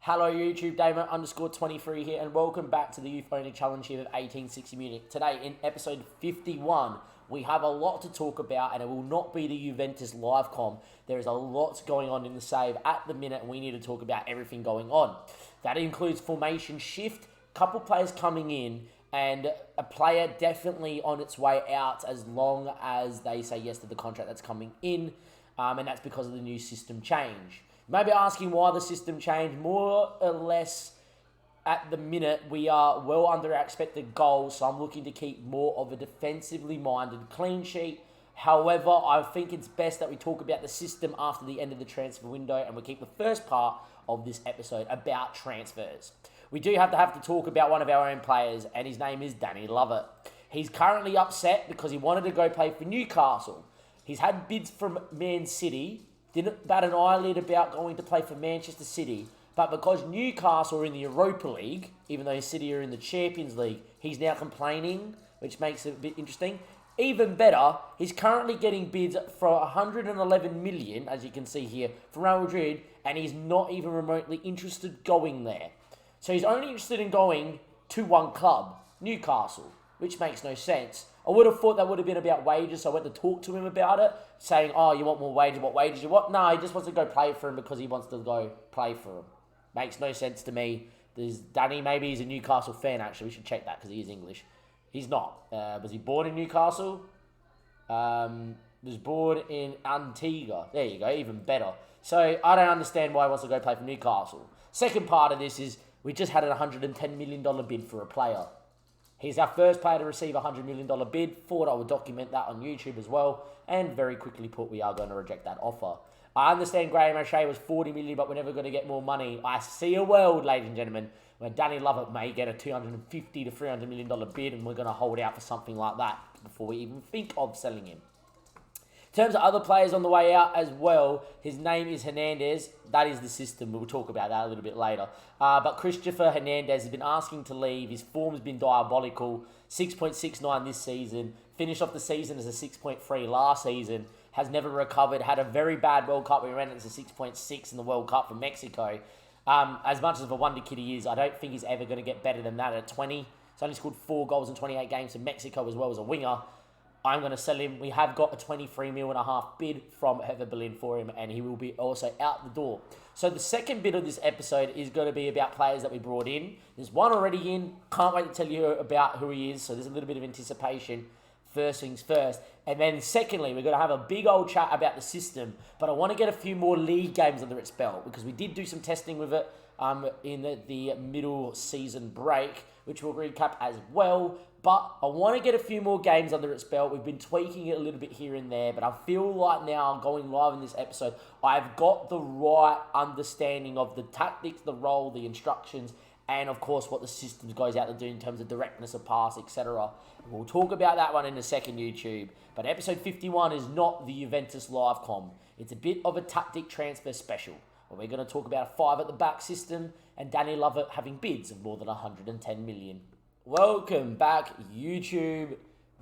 Hello YouTube, Damo_23 here, and welcome back to the Youth Only Challenge here with 1860 Munich. Today, in episode 51, we have a lot to talk about, and it will not be the Juventus live com. There is a lot going on in the save at the minute, and we need to talk about everything going on. That includes formation shift, couple players coming in, and a player definitely on its way out as long as they say yes to the contract that's coming in, and that's because of the new system change. Maybe asking why the system changed. More or less, at the minute, we are well under our expected goals, so I'm looking to keep more of a defensively minded clean sheet. However, I think it's best that we talk about the system after the end of the transfer window, and we keep the first part of this episode about transfers. We do have to talk about one of our own players, and his name is Danny Lovett. He's currently upset because he wanted to go play for Newcastle. He's had bids from Man City. Didn't bat an eyelid about going to play for Manchester City, but because Newcastle are in the Europa League, even though City are in the Champions League, he's now complaining, which makes it a bit interesting. Even better, he's currently getting bids for 111 million, as you can see here, from Real Madrid, and he's not even remotely interested going there. So he's only interested in going to one club, Newcastle, which makes no sense. I would have thought that would have been about wages, so I went to talk to him about it, saying, oh, you want more wages, what wages you want? No, he just wants to go play for him because he wants to go play for him. Makes no sense to me. There's Danny, maybe he's a Newcastle fan, actually. We should check that because he is English. He's not. Was he born in Newcastle? Was born in Antigua. There you go, even better. So I don't understand why he wants to go play for Newcastle. Second part of this is we just had a $110 million bid for a player. He's our first player to receive a $100 million bid. Thought I would document that on YouTube as well. And very quickly put, we are going to reject that offer. I understand Graham O'Shea was $40 million, but we're never going to get more money. I see a world, ladies and gentlemen, where Danny Lovett may get a $250 to $300 million bid, and we're going to hold out for something like that before we even think of selling him. In terms of other players on the way out as well, his name is Hernandez. That is the system. We'll talk about that a little bit later. But Christopher Hernandez has been asking to leave. His form has been diabolical. 6.69 this season. Finished off the season as a 6.3 last season. Has never recovered. Had a very bad World Cup. We ran into 6.6 in the World Cup for Mexico. As much as a wonder kid he is, I don't think he's ever going to get better than that at 20. He's only scored 4 goals in 28 games for Mexico as well as a winger. I'm going to sell him. We have got a 23.5 million bid from Hertha Berlin for him, and he will be also out the door. So the second bit of this episode is going to be about players that we brought in. There's one already in. Can't wait to tell you about who he is, so there's a little bit of anticipation. First things first. And then secondly, we're going to have a big old chat about the system, but I want to get a few more league games under its belt because we did do some testing with it in the middle season break, which we'll recap as well. But I want to get a few more games under its belt. We've been tweaking it a little bit here and there, but I feel like now going live in this episode, I've got the right understanding of the tactics, the role, the instructions, and of course what the system goes out to do in terms of directness of pass, etc. We'll talk about that one in a second, YouTube. But episode 51 is not the Juventus live com. It's a bit of a tactic transfer special, where we're going to talk about a 5 at the back system and Danny Lovett having bids of more than 110 million. Welcome back, YouTube.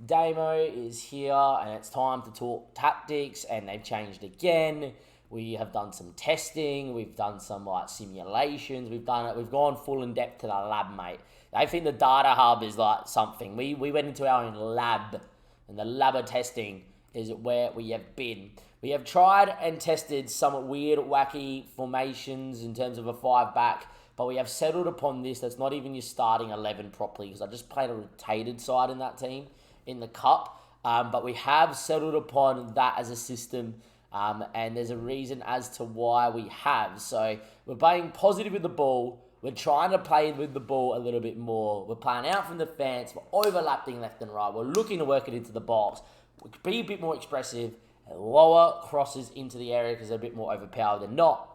Damo is here, and it's time to talk tactics, and they've changed again. We have done some testing. We've done some simulations. We've gone full in depth to the lab, mate. I think the data hub is like something. We went into our own lab, and the lab of testing is where we have been. We have tried and tested some weird, wacky formations in terms of a 5-back. But we have settled upon this. That's not even your starting 11 properly, because I just played a rotated side in that team in the cup. But we have settled upon that as a system, and there's a reason as to why we have. So we're playing positive with the ball. We're trying to play with the ball a little bit more. We're playing out from the fence. We're overlapping left and right. We're looking to work it into the box. We could be a bit more expressive and lower crosses into the area because they're a bit more overpowered than not.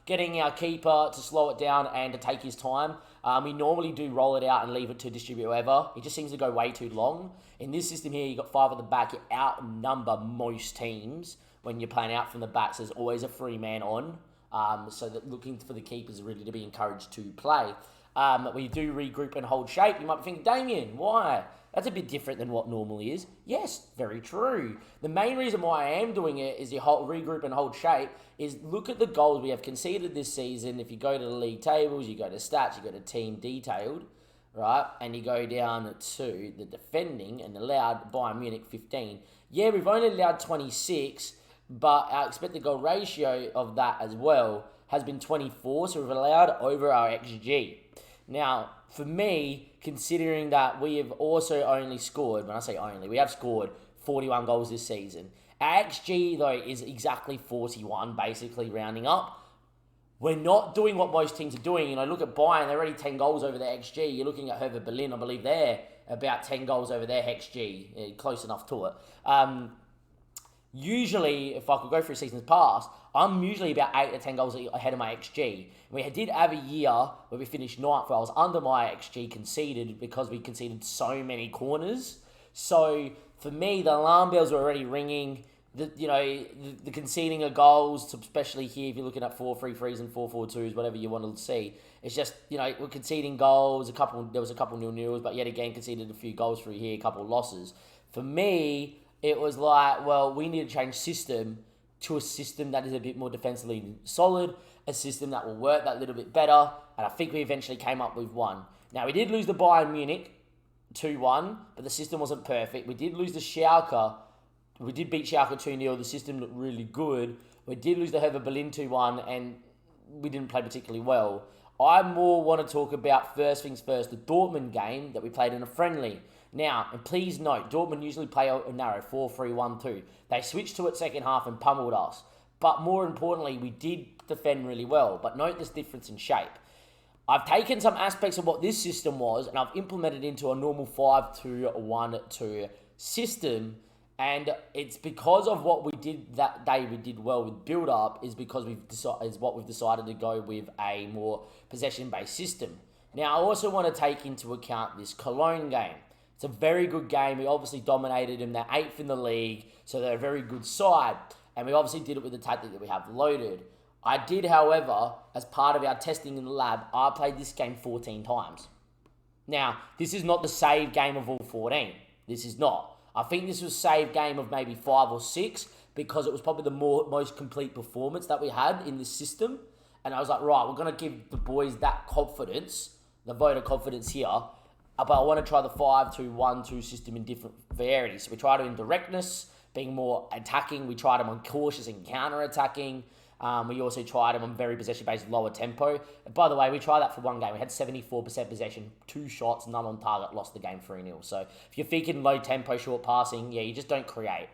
Getting our keeper to slow it down and to take his time. We normally do roll it out and leave it to distribute whoever. It just seems to go way too long. In this system here, you've got 5 at the back. You outnumber most teams when you're playing out from the back. So there's always a free man on. So that looking for the keepers really to be encouraged to play. We do regroup and hold shape. You might be thinking, Damien, why? That's a bit different than what normally is. Yes, very true. The main reason why I am doing it is you regroup and hold shape is look at the goals we have conceded this season. If you go to the league tables, you go to stats, you go to team detailed, right? And you go down to the defending and allowed Bayern Munich 15. Yeah, we've only allowed 26, but our expected goal ratio of that as well has been 24, so we've allowed over our XG. Now, for me, considering that we have also only scored, when I say only, we have scored 41 goals this season. Our XG, though, is exactly 41, basically rounding up. We're not doing what most teams are doing. Look at Bayern, they're already 10 goals over their XG. You're looking at Hertha Berlin, I believe they're about 10 goals over their XG, close enough to it. Usually, if I could go through seasons past, I'm usually about 8 to 10 goals ahead of my XG. We did have a year where we finished 9th where I was under my XG conceded because we conceded so many corners. So, for me, the alarm bells were already ringing. The conceding of goals, especially here if you're looking at 4-3-3s and 4-4-2s, whatever you want to see. It's just, we're conceding goals, there was a couple 0-0s, but yet again conceded a few goals through here, a couple of losses. For me, it was like, well, we need to change system to a system that is a bit more defensively solid, a system that will work that little bit better, and I think we eventually came up with one. Now, we did lose the Bayern Munich 2-1, but the system wasn't perfect. We did lose the Schalke. We did beat Schalke 2-0. The system looked really good. We did lose the Hertha Berlin 2-1, and we didn't play particularly well. I more want to talk about, first things first, the Dortmund game that we played in a friendly. Now, and please note, Dortmund usually play a narrow 4-3-1-2. They switched to it second half and pummeled us. But more importantly, we did defend really well. But note this difference in shape. I've taken some aspects of what this system was and I've implemented into a normal 5-2-1-2 system. And it's because of what we did that day we did well with build-up is because we've decided to go with a more possession-based system. Now, I also want to take into account this Cologne game. It's a very good game. We obviously dominated them. They're 8th in the league, so they're a very good side. And we obviously did it with the tactic that we have loaded. I did, however, as part of our testing in the lab, I played this game 14 times. Now, this is not the save game of all 14. This is not. I think this was save game of maybe 5 or 6 because it was probably the most complete performance that we had in this system. And I was like, right, we're going to give the boys that confidence, the vote of confidence here. But I want to try the 5-2-1-2 system in different varieties. So we tried it in directness, being more attacking. We tried them on cautious and counter-attacking. We also tried them on very possession-based, lower tempo. And by the way, we tried that for one game. We had 74% possession, 2 shots, none on target, lost the game 3-0. So if you're thinking low tempo, short passing, yeah, you just don't create.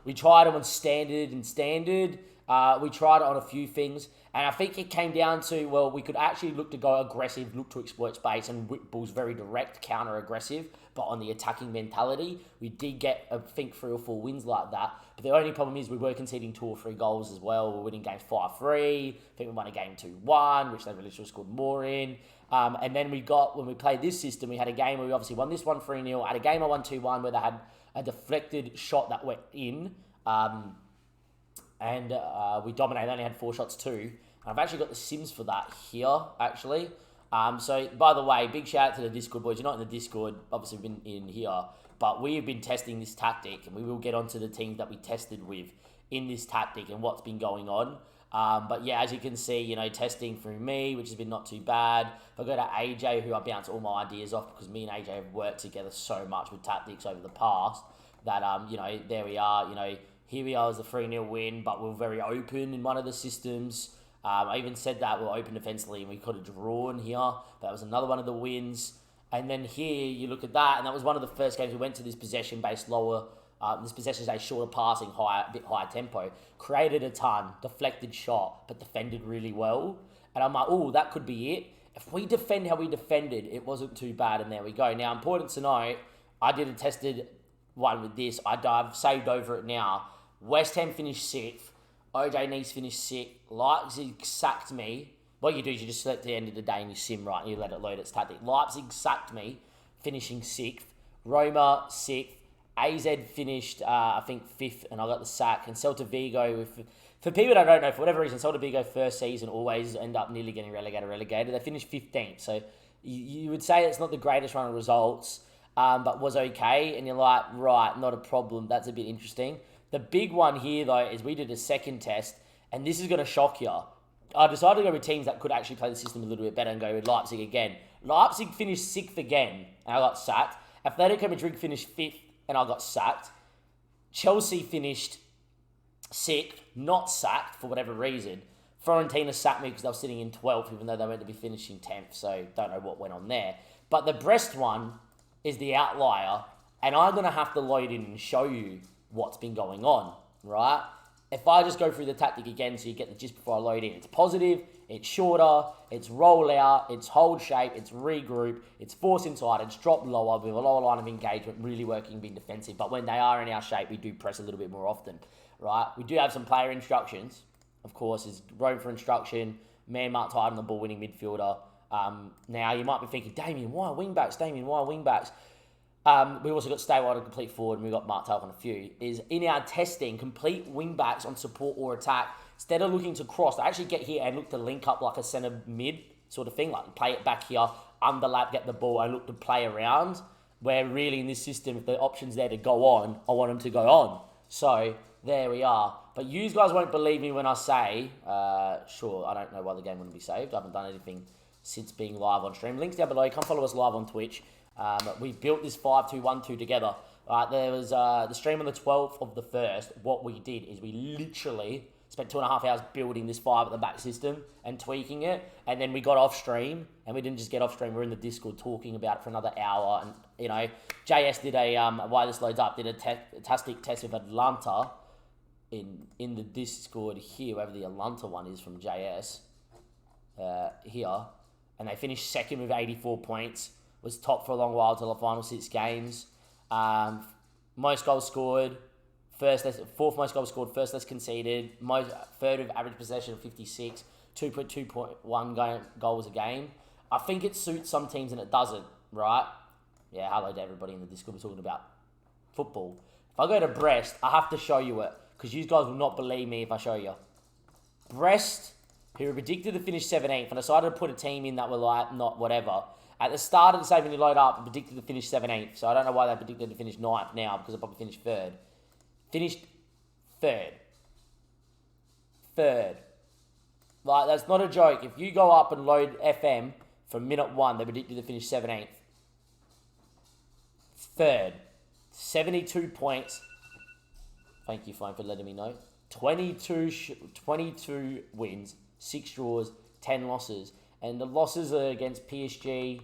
We tried them on standard. We tried it on a few things. And I think it came down to, well, we could actually look to go aggressive, look to exploit space, and Whitball's very direct, counter-aggressive. But on the attacking mentality, we did get, I think, 3 or 4 wins like that. But the only problem is we were conceding 2 or 3 goals as well. We were winning games 5-3. I think we won a game 2-1, which they really should have scored more in. And then when we played this system, we had a game where we obviously won this one 3-0. I had a game I won 2-1 where they had a deflected shot that went in. And we dominated. They only had 4 shots too. I've actually got the sims for that here, actually. So, by the way, big shout out to the Discord boys. You're not in the Discord, obviously we've been in here. But we have been testing this tactic, and we will get onto the teams that we tested with in this tactic and what's been going on. But yeah, as you can see, testing through me, which has been not too bad. If I go to AJ, who I bounce all my ideas off because me and AJ have worked together so much with tactics over the past, that, there we are, here we are as the 3-0 win, but we're very open in one of the systems. I even said that we're open defensively and we could have drawn here. That was another one of the wins. And then here you look at that, and that was one of the first games we went to this possession-based shorter passing, a bit higher tempo. Created a ton, deflected shot, but defended really well. And I'm like, oh, that could be it. If we defend how we defended, it wasn't too bad, and there we go. Now, important to note, I did a tested one with this. I've saved over it now. West Ham finished 6th. OJ Nice finished 6th. Leipzig sacked me. What you do is you just select the end of the day and you sim, right, and you let it load its tactic. Leipzig sacked me, finishing 6th. Roma, 6th. AZ finished, I think, 5th, and I got the sack. And Celta Vigo, for people that don't know, for whatever reason, Celta Vigo first season always end up nearly getting relegated. They finished 15th. So you would say it's not the greatest run of results. but was okay. And you're like, right, not a problem. That's a bit interesting. The big one here, though, is we did a second test, and this is going to shock you. I decided to go with teams that could actually play the system a little bit better and go with Leipzig again. Leipzig finished 6th again, and I got sacked. Atletico Madrid finished 5th, and I got sacked. Chelsea finished 6th, not sacked for whatever reason. Fiorentina sacked me because they were sitting in 12th, even though they went to be finishing 10th, so don't know what went on there. But the Brest one is the outlier, and I'm going to have to load in and show you what's been going on, right? If I just go through the tactic again so you get the gist before I load in, it's positive, it's shorter, it's roll out, it's hold shape, it's regroup, it's force inside, it's drop lower with a lower line of engagement, really working being defensive. But when they are in our shape, we do press a little bit more often, right? We do have some player instructions, of course, is roam for instruction, man mark tight on the ball, winning midfielder. Now, you might be thinking, Damien, why wingbacks? We also got stay wide and complete forward, and we got marked up on a few. Is in our testing, complete wingbacks on support or attack. Instead of looking to cross, they actually get here and look to link up like a centre mid sort of thing, like play it back here, underlap, get the ball, and look to play around. Where really in this system, if the option's there to go on, I want them to go on. So there we are. But you guys won't believe me when I say, sure, I don't know why the game wouldn't be saved. I haven't done anything since being live on stream. Links down below. Come follow us live on Twitch. We built this 5-2-1-2 together. There was the stream on the 12th of the 1st. What we did is we literally spent 2.5 hours building this 5 at the back system and tweaking it. And then we got off stream, and we didn't just get off stream. We were in the Discord talking about it for another hour. And, you know, JS did while this loads up, did a fantastic test with Atlanta in the Discord here, wherever the Atlanta one is from JS here. And they finished 2nd with 84 points. Was top for a long while till the final 6 games. Most goals scored, fourth most goals scored, first less conceded, third with average possession of 56, 2.1 goals a game. I think it suits some teams and it doesn't, right? Yeah, hello to everybody in the Discord. We're talking about football. If I go to Brest, I have to show you it, because you guys will not believe me if I show you. Brest, who were predicted to finish 17th, and I decided to put a team in that were like, not whatever. At the start of the save, when you load up, predicted to finish 17th. So I don't know why they predicted to finish 9th now, because they probably finished 3rd. Finished 3rd. 3rd. Like, that's not a joke. If you go up and load FM from minute 1, they predicted to finish 17th. 3rd. 72 points. Thank you, phone, for letting me know. 22 wins, 6 draws, 10 losses. And the losses are against PSG,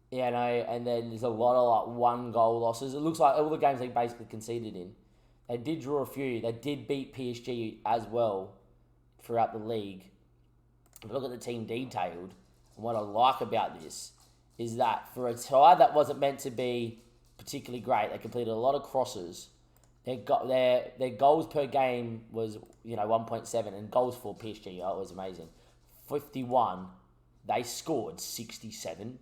you know, and then there's a lot of like 1-goal losses. It looks like all the games they basically conceded in. They did draw a few. They did beat PSG as well throughout the league. If you look at the team detailed, and what I like about this is that for a side that wasn't meant to be particularly great, they completed a lot of crosses. Their goals per game was, 1.7, and goals for PSG, it was amazing. 51, they scored 67.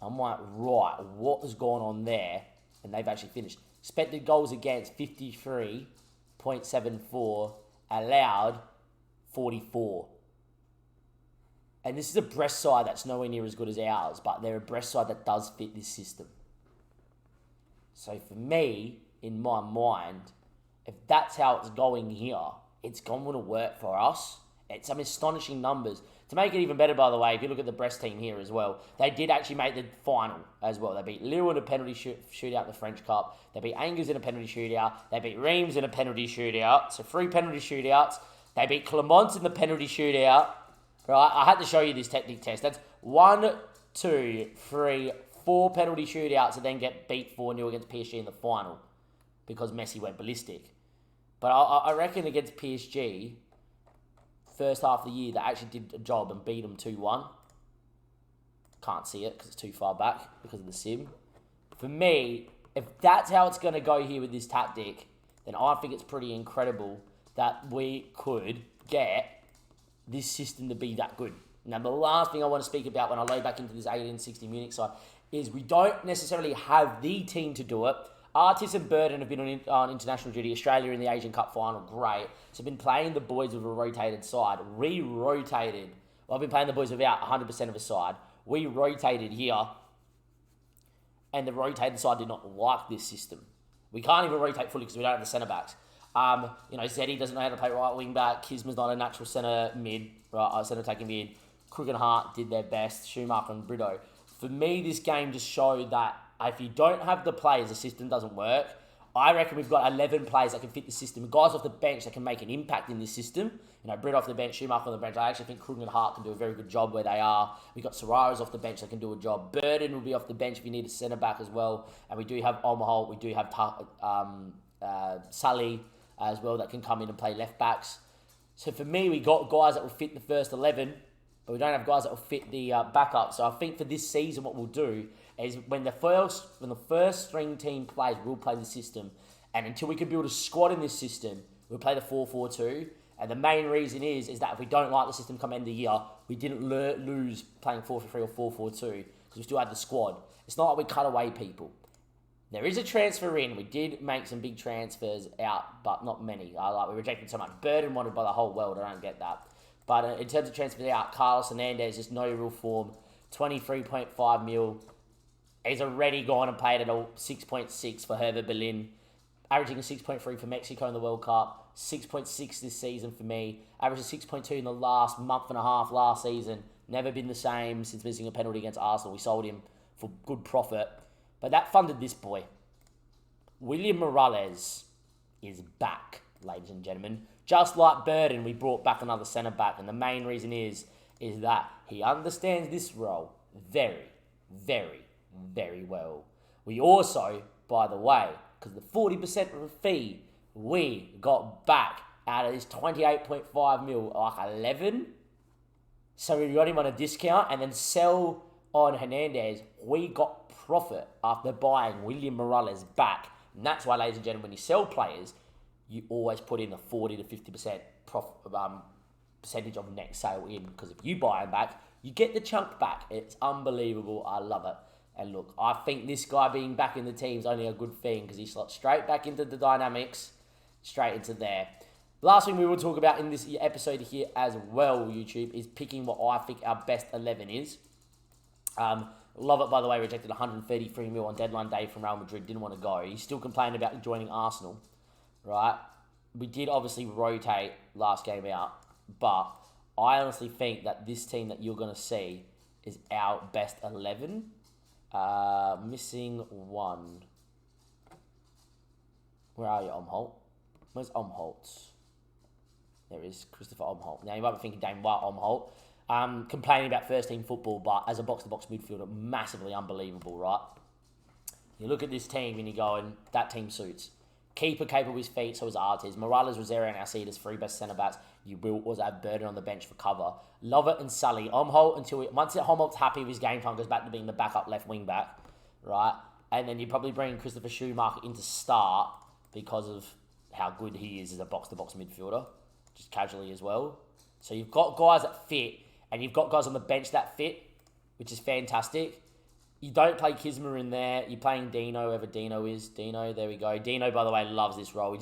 I'm like, right, what has gone on there? And they've actually finished. Expected goals against 53.74, allowed 44. And this is a Brest side that's nowhere near as good as ours, but they're a Brest side that does fit this system. So for me, in my mind, if that's how it's going here, it's going to work for us. It's some astonishing numbers. To make it even better, by the way, if you look at the Brest team here as well, they did actually make the final as well. They beat Lille in a penalty shootout in the French Cup. They beat Angers in a penalty shootout. They beat Reims in a penalty shootout. So 3 penalty shootouts. They beat Clermont in the penalty shootout. Right, I had to show you this technique test. That's 1, 2, 3, 4 penalty shootouts and then get beat 4-0 against PSG in the final because Messi went ballistic. But I reckon against PSG, first half of the year, they actually did a job and beat them 2-1. Can't see it because it's too far back because of the sim. For me, if that's how it's going to go here with this tactic, then I think it's pretty incredible that we could get this system to be that good. Now, the last thing I want to speak about when I load back into this 1860 Munich side is we don't necessarily have the team to do it. Artis and Burden have been on international duty. Australia in the Asian Cup final, great. So I've been playing the boys with a rotated side. Re-rotated. Well, I've been playing the boys without 100% of a side. We rotated here and the rotating side did not like this system. We can't even rotate fully because we don't have the centre backs. Zeddy doesn't know how to play right wing back. Kisma's not a natural centre mid, right? Centre attacking mid. Crook and Hart did their best. Schumacher and Brito. For me, this game just showed that if you don't have the players, the system doesn't work. I reckon we've got 11 players that can fit the system. Guys off the bench that can make an impact in this system. Brito off the bench, Schumacher on the bench. I actually think Crook and Hart can do a very good job where they are. We've got Serraros off the bench that can do a job. Burden will be off the bench if you need a centre back as well. And we do have Omaholt. We do have Sully as well that can come in and play left backs. So for me, we got guys that will fit the first 11, but we don't have guys that will fit the backup. So I think for this season, what we'll do is when the first string team plays, we'll play the system. And until we can build a squad in this system, we'll play the 4-4-2. And the main reason is that if we don't like the system come end of the year, we didn't lose playing 4-3 or 4-4-2 because we still had the squad. It's not like we cut away people. There is a transfer in. We did make some big transfers out, but not many. We rejected so much. Burden wanted by the whole world. I don't get that. But in terms of transfers out, Carlos Hernandez, just no real form. 23.5 mil. He's already gone and played at a 6.6 for Herbert Berlin. Averaging a 6.3 for Mexico in the World Cup. 6.6 this season for me. Averaging 6.2 in the last month and a half last season. Never been the same since missing a penalty against Arsenal. We sold him for good profit. But that funded this boy. William Morales is back, ladies and gentlemen. Just like Burden, we brought back another centre-back. And the main reason is that he understands this role very, very, very well. We also, by the way, because the 40% of the fee we got back out of this 28.5 mil, like 11. So we got him on a discount and then sell on Hernandez. We got profit after buying William Morales back. And that's why, ladies and gentlemen, when you sell players, you always put in the 40 to 50% percentage of net sale in. Because if you buy him back, you get the chunk back. It's unbelievable. I love it. And look, I think this guy being back in the team is only a good thing because he slots straight back into the dynamics, straight into there. Last thing we will talk about in this episode here as well, YouTube, is picking what I think our best 11 is. Love it, by the way, rejected 133 mil on deadline day from Real Madrid. Didn't want to go. He's still complaining about joining Arsenal, right? We did obviously rotate last game out, but I honestly think that this team that you're going to see is our best 11. Missing one. Where are you, Omholt? Where's Omholt? There is Christopher Omholt. Now, you might be thinking, Dane, why Omholt? Complaining about first-team football, but as a box-to-box midfielder, massively unbelievable, right? You look at this team and you go, and that team suits. Keeper capable with his feet, so is Artes. Morales, Rosero, and Alcides, three best centre-backs. You will also have Burden on the bench for cover. Lovett and Sully. Omholt, once Omholt's happy with his game time, goes back to being the backup left wing-back, right? And then you probably bring Christopher Schumacher in to start because of how good he is as a box-to-box midfielder, just casually as well. So you've got guys that fit, and you've got guys on the bench that fit, which is fantastic. You don't play Kisma in there. You're playing Dino, whoever Dino is. Dino, there we go. Dino, by the way, loves this role.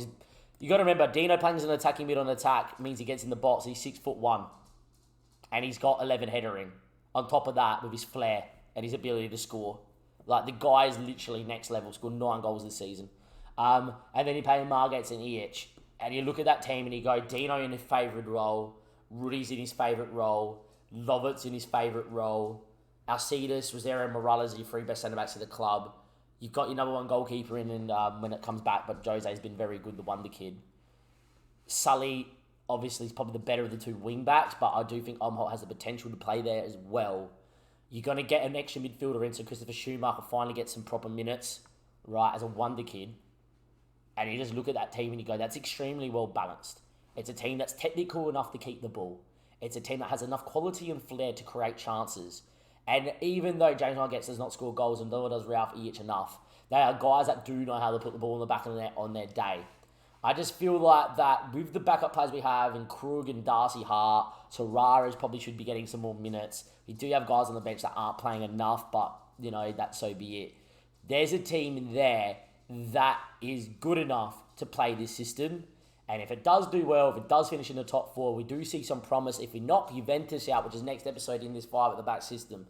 You got to remember, Dino playing as an attacking mid on attack means he gets in the box. He's 6'1", and he's got 11 headering. On top of that, with his flair and his ability to score. Like, the guy is literally next level. Scored 9 goals this season. And then you're playing Margates and EH. And you look at that team and you go, Dino in his favourite role. Rudy's in his favourite role. Lovett's in his favourite role. Alcides, Rosero, Morales are your three best centre-backs of the club. You've got your number one goalkeeper in and when it comes back, but Jose's been very good, the wonder kid. Sully, obviously, is probably the better of the two wing-backs, but I do think Omholt has the potential to play there as well. You're going to get an extra midfielder in, so Christopher Schumacher finally gets some proper minutes, right, as a wonder kid. And you just look at that team and you go, that's extremely well balanced. It's a team that's technical enough to keep the ball. It's a team that has enough quality and flair to create chances. And even though James Margates does not score goals and nor does Ralph EH enough, they are guys that do know how to put the ball in the back of the net on their day. I just feel like that with the backup players we have in Krug and Darcy Hart, Serraros probably should be getting some more minutes. We do have guys on the bench that aren't playing enough, but, you know, that so be it. There's a team in there that is good enough to play this system. And if it does do well, if it does finish in the top four, we do see some promise. If we knock Juventus out, which is next episode in this 5 at the back system,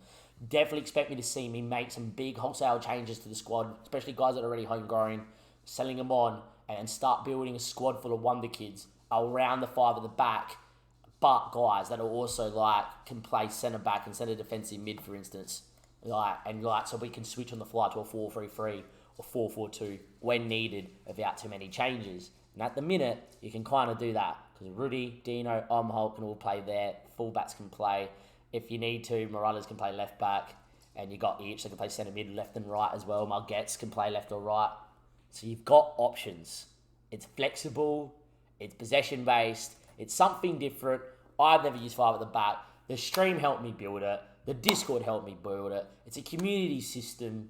Definitely expect me to see me make some big wholesale changes to the squad, especially guys that are already homegrown, selling them on, and start building a squad full of wonder kids around the 5 at the back, but guys that are also can play centre back and centre defensive mid, for instance, so we can switch on the fly to a 4-3-3 or 4-4-2 when needed without too many changes. And at the minute, you can kind of do that because Rudy, Dino, Omholt can all play there. Fullbacks can play. If you need to, Morales can play left back, and you got each that can play centre mid, left and right as well. Margets can play left or right. So you've got options. It's flexible. It's possession based. It's something different. I've never used 5 at the back. The stream helped me build it. The Discord helped me build it. It's a community system.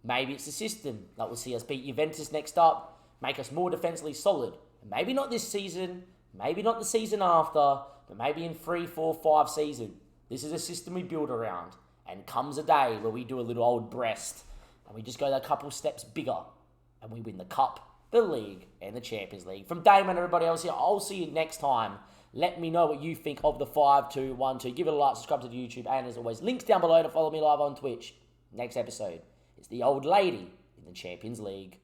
Maybe it's a system that will see us beat Juventus next up, make us more defensively solid. And maybe not this season, maybe not the season after, but maybe in 3, 4, 5 seasons. This is a system we build around. And comes a day where we do a little old Brest and we just go a couple steps bigger and we win the Cup, the League, and the Champions League. From Damon and everybody else here, I'll see you next time. Let me know what you think of the 5-2-1-2. Give it a like, subscribe to the YouTube, and as always, links down below to follow me live on Twitch. Next episode, it's the old lady in the Champions League.